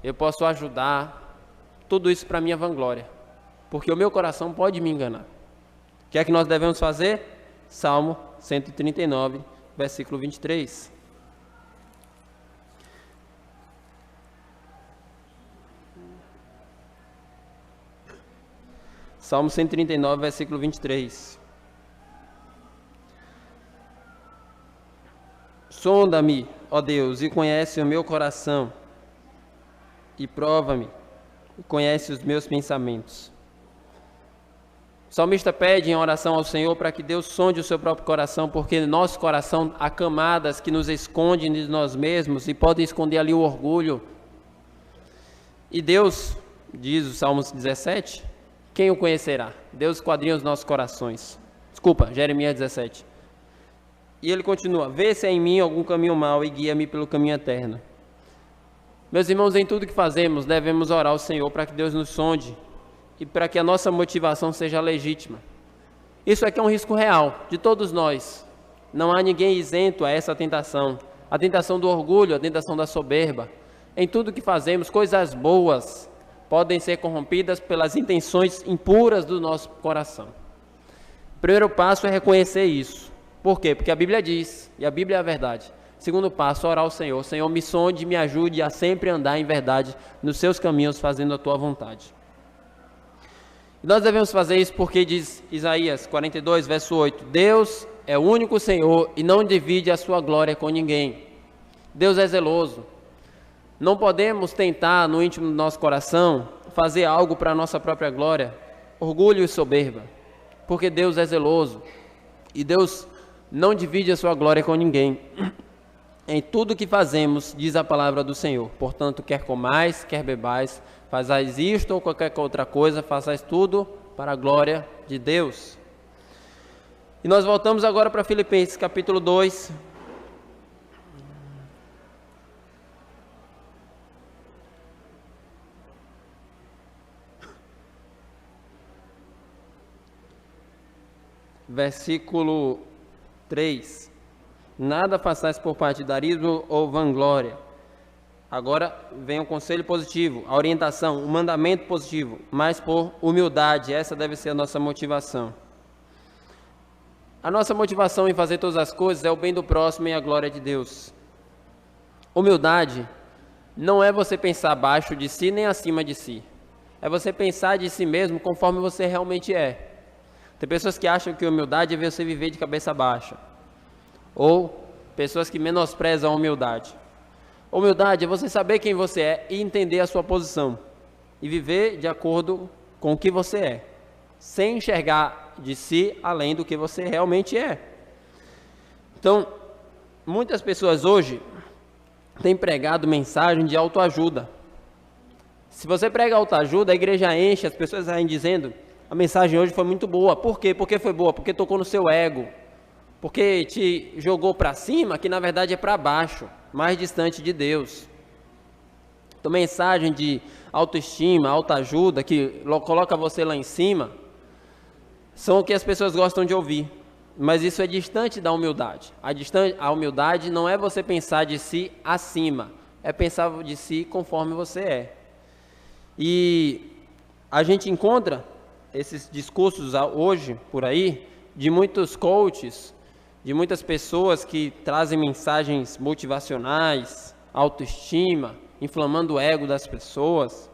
eu posso ajudar, tudo isso para minha vanglória, porque o meu coração pode me enganar. O que é que nós devemos fazer? Salmo 139, versículo 23. Salmo 139, versículo 23. Sonda-me, ó Deus, e conhece o meu coração, e prova-me, e conhece os meus pensamentos. O salmista pede em oração ao Senhor para que Deus sonde o seu próprio coração, porque no nosso coração há camadas que nos escondem de nós mesmos e podem esconder ali o orgulho. E Deus, diz o Salmo 17, quem o conhecerá? Deus esquadrinha os nossos corações. Desculpa, Jeremias 17. E ele continua: vê se há em mim algum caminho mau e guia-me pelo caminho eterno. Meus irmãos, em tudo que fazemos, devemos orar ao Senhor para que Deus nos sonde e para que a nossa motivação seja legítima. Isso aqui é um risco real de todos nós. Não há ninguém isento a essa tentação. A tentação do orgulho, a tentação da soberba. Em tudo que fazemos, coisas boas podem ser corrompidas pelas intenções impuras do nosso coração. O primeiro passo é reconhecer isso. Por quê? Porque a Bíblia diz, e a Bíblia é a verdade. Segundo passo, orar ao Senhor. Senhor, me sonde, me ajude a sempre andar em verdade nos seus caminhos, fazendo a tua vontade. E nós devemos fazer isso porque diz Isaías 42, verso 8, Deus é o único Senhor e não divide a sua glória com ninguém. Deus é zeloso. Não podemos tentar no íntimo do nosso coração fazer algo para a nossa própria glória, orgulho e soberba, porque Deus é zeloso e Deus não divide a sua glória com ninguém. Em tudo que fazemos, diz a palavra do Senhor, portanto, quer comais, quer bebais, fazais isto ou qualquer outra coisa, façais tudo para a glória de Deus. E nós voltamos agora para Filipenses capítulo 2, versículo 3. Nada façais por partidarismo ou vanglória. Agora vem o conselho positivo, a orientação, o mandamento positivo, mas por humildade. Essa deve ser a nossa motivação. A nossa motivação em fazer todas as coisas é o bem do próximo e a glória de Deus. Humildade não é você pensar abaixo de si nem acima de si. É você pensar de si mesmo conforme você realmente é. Tem pessoas que acham que humildade é você viver de cabeça baixa. Ou pessoas que menosprezam a humildade. Humildade é você saber quem você é e entender a sua posição. E viver de acordo com o que você é. Sem enxergar de si além do que você realmente é. Então, muitas pessoas hoje têm pregado mensagem de autoajuda. Se você prega autoajuda, a igreja enche, as pessoas saem dizendo, a mensagem hoje foi muito boa. Por quê? Por que foi boa? Porque tocou no seu ego. Porque te jogou para cima, que na verdade é para baixo, mais distante de Deus. Então, mensagem de autoestima, autoajuda, que coloca você lá em cima, são o que as pessoas gostam de ouvir. Mas isso é distante da humildade. A humildade não é você pensar de si acima, é pensar de si conforme você é. E a gente encontra esses discursos hoje, por aí, de muitos coaches, de muitas pessoas que trazem mensagens motivacionais, autoestima, inflamando o ego das pessoas.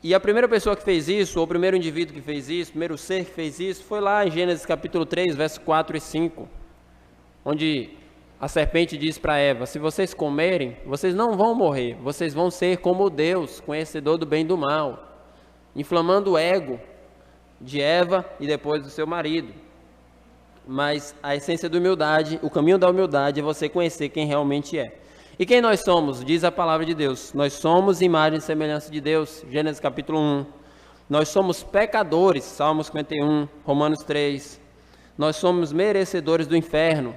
E a primeira pessoa que fez isso, ou o primeiro indivíduo que fez isso, o primeiro ser que fez isso, foi lá em Gênesis capítulo 3, versos 4 e 5, onde a serpente diz para Eva, se vocês comerem, vocês não vão morrer, vocês vão ser como Deus, conhecedor do bem e do mal, inflamando o ego de Eva e depois do seu marido. Mas a essência da humildade, o caminho da humildade é você conhecer quem realmente é. E quem nós somos? Diz a palavra de Deus. Nós somos imagem e semelhança de Deus. Gênesis capítulo 1. Nós somos pecadores. Salmos 51. Romanos 3. Nós somos merecedores do inferno.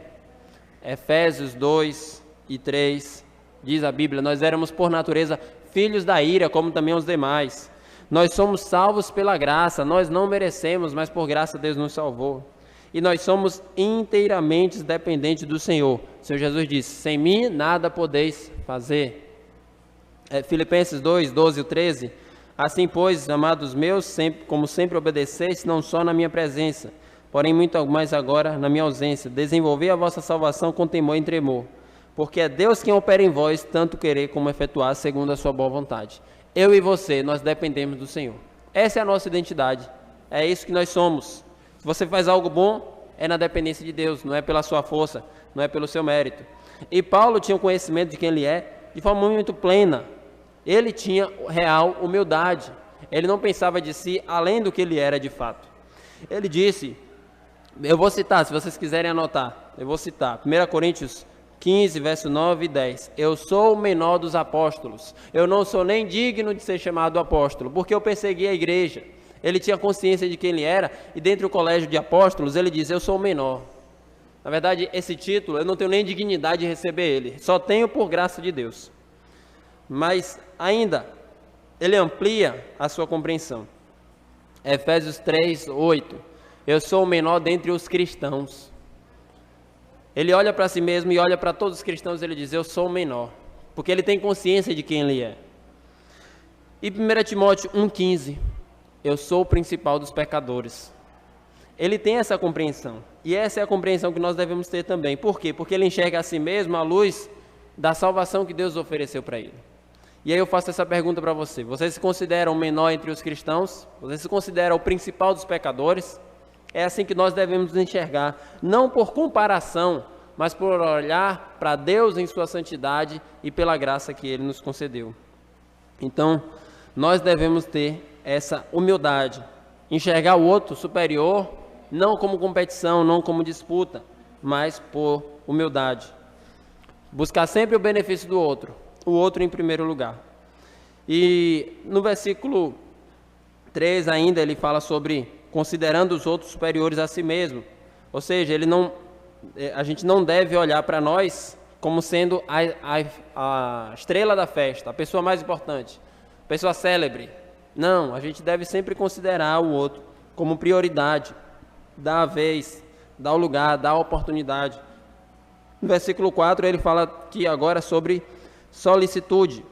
Efésios 2 e 3. Diz a Bíblia. Nós éramos por natureza filhos da ira, como também os demais. Nós somos salvos pela graça. Nós não merecemos, mas por graça Deus nos salvou. E nós somos inteiramente dependentes do Senhor. O Senhor Jesus disse, sem mim nada podeis fazer. Filipenses 2, 12 e 13. Assim, pois, amados meus, como sempre obedeceis, não só na minha presença, porém muito mais agora na minha ausência. Desenvolvei a vossa salvação com temor e tremor. Porque é Deus quem opera em vós, tanto querer como efetuar, segundo a sua boa vontade. Eu e você, nós dependemos do Senhor. Essa é a nossa identidade. É isso que nós somos. Se você faz algo bom, é na dependência de Deus, não é pela sua força, não é pelo seu mérito. E Paulo tinha um conhecimento de quem ele é de forma muito plena. Ele tinha real humildade. Ele não pensava de si além do que ele era de fato. Ele disse, eu vou citar, se vocês quiserem anotar, eu vou citar, 1 Coríntios 15, verso 9 e 10. Eu sou o menor dos apóstolos. Eu não sou nem digno de ser chamado apóstolo, porque eu persegui a igreja. Ele tinha consciência de quem ele era, e dentro do colégio de apóstolos, ele diz, eu sou o menor. Na verdade, esse título, eu não tenho nem dignidade de receber ele, só tenho por graça de Deus. Mas, ainda, ele amplia a sua compreensão. Efésios 3, 8. Eu sou o menor dentre os cristãos. Ele olha para si mesmo e olha para todos os cristãos, e ele diz, eu sou o menor. Porque ele tem consciência de quem ele é. E 1 Timóteo 1,15. Eu sou o principal dos pecadores. Ele tem essa compreensão. E essa é a compreensão que nós devemos ter também. Por quê? Porque ele enxerga a si mesmo à luz da salvação que Deus ofereceu para ele. E aí eu faço essa pergunta para você. Você se considera o menor entre os cristãos? Você se considera o principal dos pecadores? É assim que nós devemos enxergar. Não por comparação, mas por olhar para Deus em sua santidade e pela graça que Ele nos concedeu. Então, nós devemos ter essa humildade, enxergar o outro superior, não como competição, não como disputa, mas por humildade. Buscar sempre o benefício do outro, o outro em primeiro lugar. E no versículo 3 ainda, ele fala sobre considerando os outros superiores a si mesmo. Ou seja, a gente não deve olhar para nós como sendo a estrela da festa, a pessoa mais importante, a pessoa célebre. Não, a gente deve sempre considerar o outro como prioridade, dar a vez, dar o lugar, dar a oportunidade. No versículo 4 ele fala aqui agora sobre solicitude.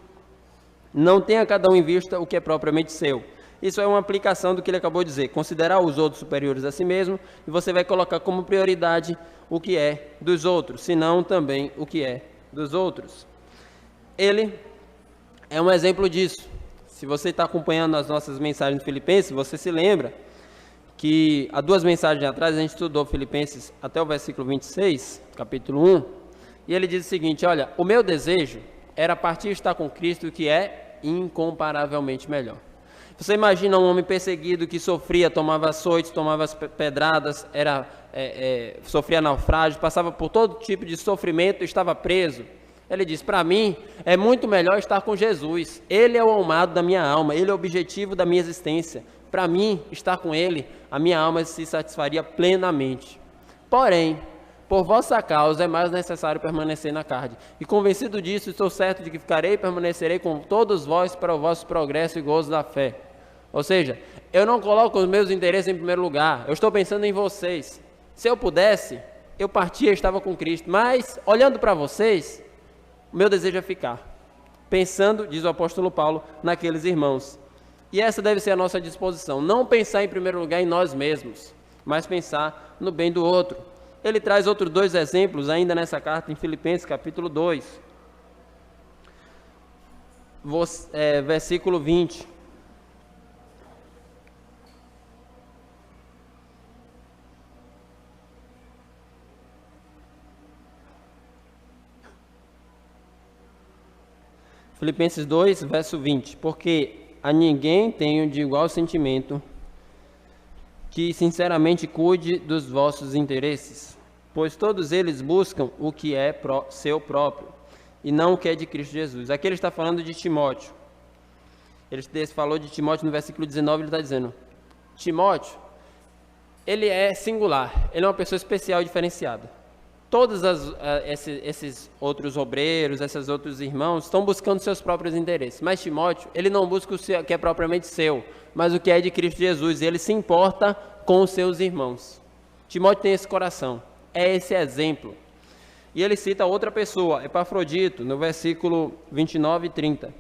Não tenha cada um em vista o que é propriamente seu. Isso é uma aplicação do que ele acabou de dizer. Considerar os outros superiores a si mesmo, e você vai colocar como prioridade o que é dos outros, senão também o que é dos outros. Ele é um exemplo disso. Se você está acompanhando as nossas mensagens de Filipenses, você se lembra que há 2 mensagens atrás a gente estudou Filipenses até o versículo 26, capítulo 1, e ele diz o seguinte, olha, o meu desejo era partir e estar com Cristo, que é incomparavelmente melhor. Você imagina um homem perseguido que sofria, tomava açoites, tomava pedradas, sofria naufrágio, passava por todo tipo de sofrimento, estava preso. Ele diz, para mim, é muito melhor estar com Jesus. Ele é o amado da minha alma, ele é o objetivo da minha existência. Para mim, estar com ele, a minha alma se satisfaria plenamente. Porém, por vossa causa é mais necessário permanecer na carne. E convencido disso, estou certo de que ficarei e permanecerei com todos vós para o vosso progresso e gozo da fé. Ou seja, eu não coloco os meus interesses em primeiro lugar, eu estou pensando em vocês. Se eu pudesse, eu partia e estava com Cristo, mas olhando para vocês, o meu desejo é ficar. Pensando, diz o apóstolo Paulo, naqueles irmãos. E essa deve ser a nossa disposição, não pensar em primeiro lugar em nós mesmos, mas pensar no bem do outro. Ele traz outros 2 exemplos ainda nessa carta em Filipenses capítulo 2, versículo 20. Filipenses 2, verso 20. Porque a ninguém tenho de igual sentimento que sinceramente cuide dos vossos interesses, pois todos eles buscam o que é seu próprio, e não o que é de Cristo Jesus. Aqui ele está falando de Timóteo. Ele falou de Timóteo no versículo 19, ele está dizendo, Timóteo, ele é singular, ele é uma pessoa especial e diferenciada. Todos esses outros obreiros, esses outros irmãos, estão buscando seus próprios interesses. Mas Timóteo, ele não busca o que é propriamente seu, mas o que é de Cristo Jesus. E ele se importa com os seus irmãos. Timóteo tem esse coração, é esse exemplo. E ele cita outra pessoa, Epafrodito, no versículo 29 e 30.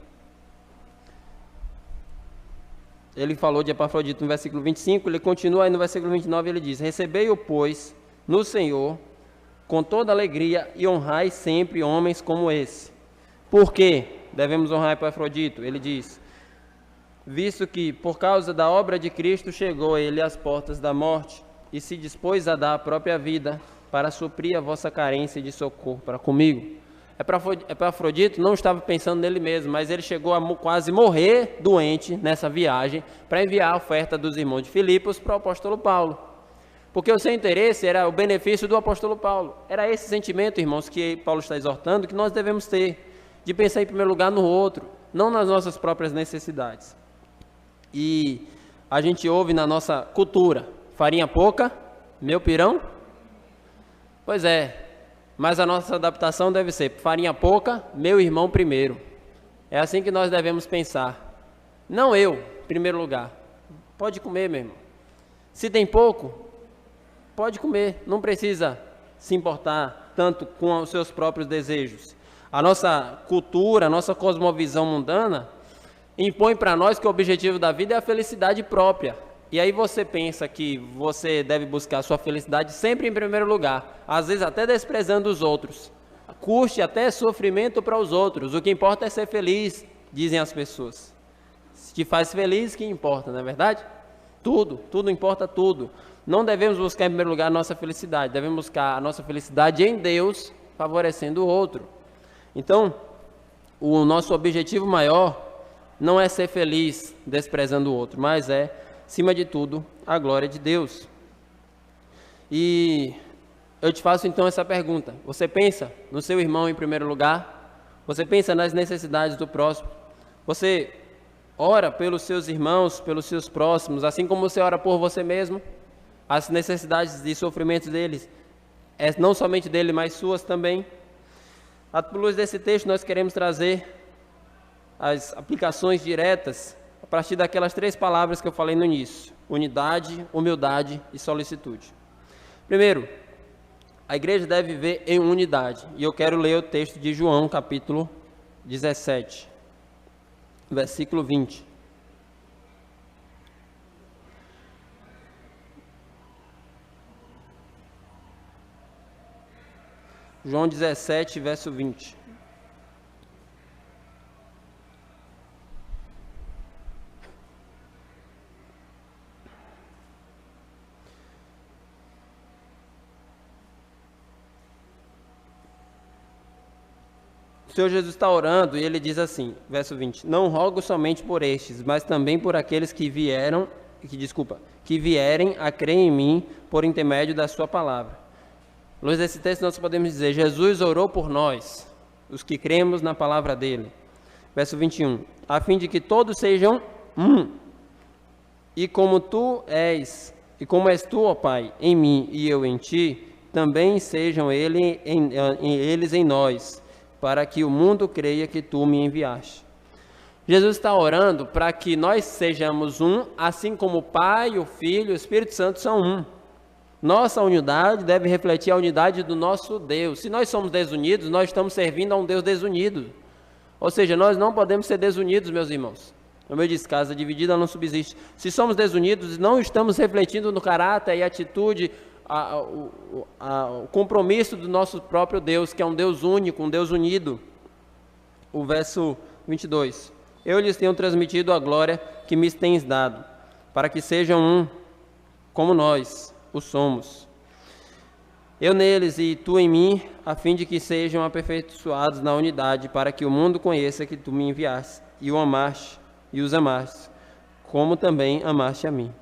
Ele falou de Epafrodito no versículo 25, ele continua aí no versículo 29, ele diz, recebei-o, pois, no Senhor, com toda alegria, e honrai sempre homens como esse. Por quê devemos honrar Epafrodito? Ele diz, visto que por causa da obra de Cristo chegou ele às portas da morte, e se dispôs a dar a própria vida para suprir a vossa carência de socorro para comigo. Epafrodito não estava pensando nele mesmo, mas ele chegou a quase morrer doente nessa viagem para enviar a oferta dos irmãos de Filipos para o apóstolo Paulo. Porque o seu interesse era o benefício do apóstolo Paulo. Era esse sentimento, irmãos, que Paulo está exortando, que nós devemos ter, de pensar em primeiro lugar no outro, não nas nossas próprias necessidades. E a gente ouve na nossa cultura, farinha pouca, meu pirão? Pois é, mas a nossa adaptação deve ser, farinha pouca, meu irmão primeiro. É assim que nós devemos pensar. Não eu, em primeiro lugar. Pode comer, meu irmão. Se tem pouco, pode comer, não precisa se importar tanto com os seus próprios desejos. A nossa cultura, a nossa cosmovisão mundana impõe para nós que o objetivo da vida é a felicidade própria. E aí você pensa que você deve buscar a sua felicidade sempre em primeiro lugar, às vezes até desprezando os outros. Custe até sofrimento para os outros, o que importa é ser feliz, dizem as pessoas. Se te faz feliz, que importa, não é verdade? Tudo importa, tudo. Não devemos buscar em primeiro lugar a nossa felicidade, devemos buscar a nossa felicidade em Deus, favorecendo o outro. Então, o nosso objetivo maior não é ser feliz desprezando o outro, mas é, acima de tudo, a glória de Deus. E eu te faço então essa pergunta, você pensa no seu irmão em primeiro lugar? Você pensa nas necessidades do próximo? Você ora pelos seus irmãos, pelos seus próximos, assim como você ora por você mesmo? As necessidades e sofrimentos deles, não somente dele, mas suas também. À luz desse texto, nós queremos trazer as aplicações diretas a partir daquelas 3 palavras que eu falei no início: unidade, humildade e solicitude. Primeiro, a igreja deve viver em unidade. E eu quero ler o texto de João, capítulo 17, versículo 20. João 17, verso 20. O Senhor Jesus está orando e ele diz assim, verso 20: não rogo somente por estes, mas também por aqueles que vierem a crer em mim por intermédio da sua palavra. À luz desse texto nós podemos dizer, Jesus orou por nós, os que cremos na palavra dele. Verso 21. A fim de que todos sejam um. E como és tu, ó Pai, em mim e eu em ti, também sejam eles em nós, para que o mundo creia que tu me enviaste. Jesus está orando para que nós sejamos um, assim como o Pai, o Filho e o Espírito Santo são um. Nossa unidade deve refletir a unidade do nosso Deus. Se nós somos desunidos, nós estamos servindo a um Deus desunido. Ou seja, nós não podemos ser desunidos, meus irmãos. Como eu disse, casa dividida não subsiste. Se somos desunidos, não estamos refletindo no caráter e atitude, o compromisso do nosso próprio Deus, que é um Deus único, um Deus unido. O verso 22. Eu lhes tenho transmitido a glória que me tens dado, para que sejam um, como nós o somos. Eu neles e tu em mim, a fim de que sejam aperfeiçoados na unidade, para que o mundo conheça que tu me enviaste, e o amaste, e os amaste, como também amaste a mim.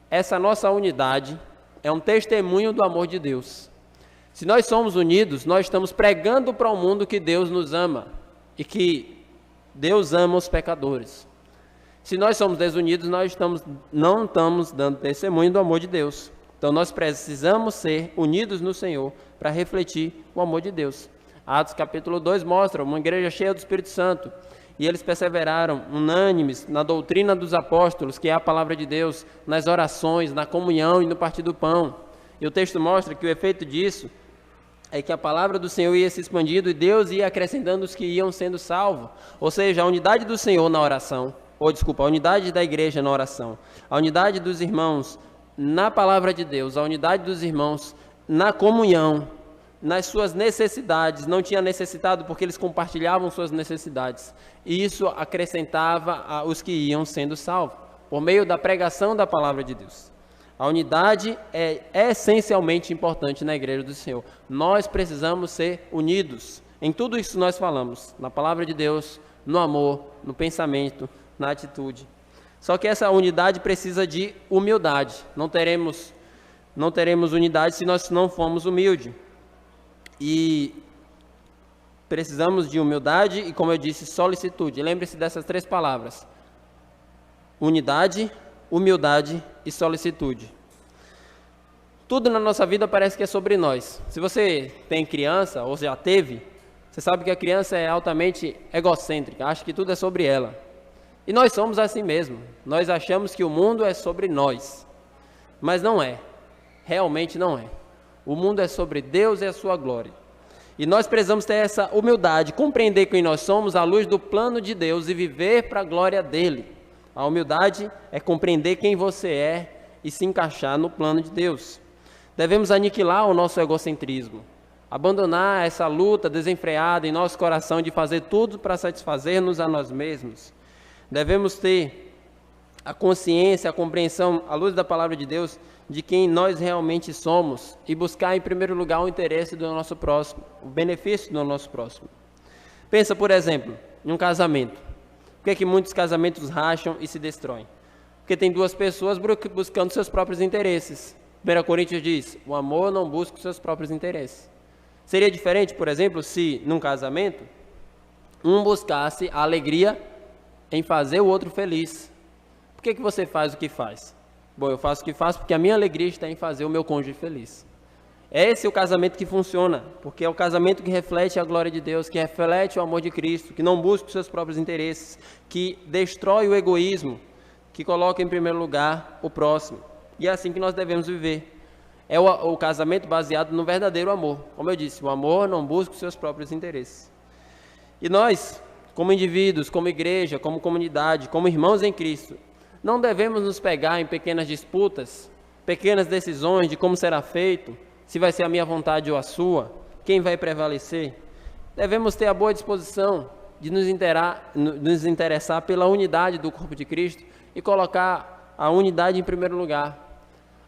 Essa nossa unidade é um testemunho do amor de Deus. Se nós somos unidos, nós estamos pregando para o mundo que Deus nos ama, e que Deus ama os pecadores. Se nós somos desunidos, nós não estamos dando testemunho do amor de Deus. Então nós precisamos ser unidos no Senhor para refletir o amor de Deus. Atos capítulo 2 mostra uma igreja cheia do Espírito Santo. E eles perseveraram unânimes na doutrina dos apóstolos, que é a palavra de Deus, nas orações, na comunhão e no partir do pão. E o texto mostra que o efeito disso é que a palavra do Senhor ia se expandindo e Deus ia acrescentando os que iam sendo salvos. Ou seja, a unidade do Senhor na oração, a unidade da igreja na oração, a unidade dos irmãos na palavra de Deus, a unidade dos irmãos na comunhão, nas suas necessidades, não tinha necessitado porque eles compartilhavam suas necessidades. E isso acrescentava os que iam sendo salvos, por meio da pregação da palavra de Deus. A unidade é essencialmente importante na igreja do Senhor. Nós precisamos ser unidos em tudo isso que nós falamos, na palavra de Deus, no amor, no pensamento, na atitude. Só que essa unidade precisa de humildade. Não teremos unidade se nós não formos humildes. E precisamos de humildade e, como eu disse, solicitude. Lembre-se dessas três palavras: unidade, humildade e solicitude. Tudo na nossa vida parece que é sobre nós. Se você tem criança ou já teve, você sabe que a criança é altamente egocêntrica, acha que tudo é sobre ela. E nós somos assim mesmo. Nós achamos que o mundo é sobre nós, mas não é. Realmente não é. O mundo é sobre Deus e a sua glória. E nós precisamos ter essa humildade, compreender quem nós somos à luz do plano de Deus e viver para a glória dele. A humildade é compreender quem você é e se encaixar no plano de Deus. Devemos aniquilar o nosso egocentrismo, abandonar essa luta desenfreada em nosso coração de fazer tudo para satisfazer-nos a nós mesmos. Devemos ter a consciência, a compreensão, à luz da palavra de Deus, de quem nós realmente somos e buscar em primeiro lugar o interesse do nosso próximo, o benefício do nosso próximo. Pensa, por exemplo, em um casamento. Por que é que muitos casamentos racham e se destroem? Porque tem duas pessoas buscando seus próprios interesses. 1 Coríntios diz: o amor não busca os seus próprios interesses. Seria diferente, por exemplo, se num casamento um buscasse a alegria em fazer o outro feliz. Por que você faz o que faz? Bom, eu faço o que faço porque a minha alegria está em fazer o meu cônjuge feliz. Esse é o casamento que funciona, porque é o casamento que reflete a glória de Deus, que reflete o amor de Cristo, que não busca os seus próprios interesses, que destrói o egoísmo, que coloca em primeiro lugar o próximo. E é assim que nós devemos viver. É o casamento baseado no verdadeiro amor. Como eu disse, o amor não busca os seus próprios interesses. E nós, como indivíduos, como igreja, como comunidade, como irmãos em Cristo, não devemos nos pegar em pequenas disputas, pequenas decisões de como será feito, se vai ser a minha vontade ou a sua, quem vai prevalecer. Devemos ter a boa disposição de nos interessar pela unidade do corpo de Cristo e colocar a unidade em primeiro lugar.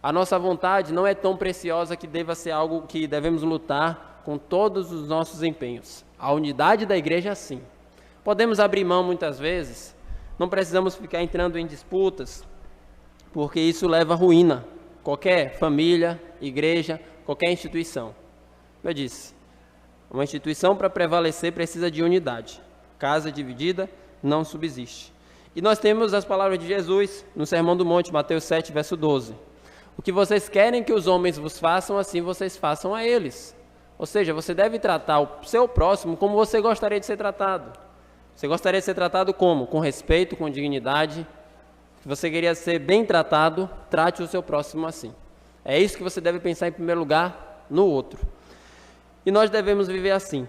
A nossa vontade não é tão preciosa que deva ser algo que devemos lutar com todos os nossos empenhos. A unidade da igreja, sim. Podemos abrir mão muitas vezes, não precisamos ficar entrando em disputas, porque isso leva à ruína. Qualquer família, igreja, qualquer instituição. Como eu disse, Uma instituição, para prevalecer, precisa de unidade. Casa dividida não subsiste. E nós temos as palavras de Jesus no Sermão do Monte, Mateus 7, verso 12. O que vocês querem que os homens vos façam, assim vocês façam a eles. Ou seja, você deve tratar o seu próximo como você gostaria de ser tratado. Você gostaria de ser tratado como? Com respeito, com dignidade. Se você queria ser bem tratado, trate o seu próximo assim. É isso que você deve pensar em primeiro lugar no outro. E nós devemos viver assim.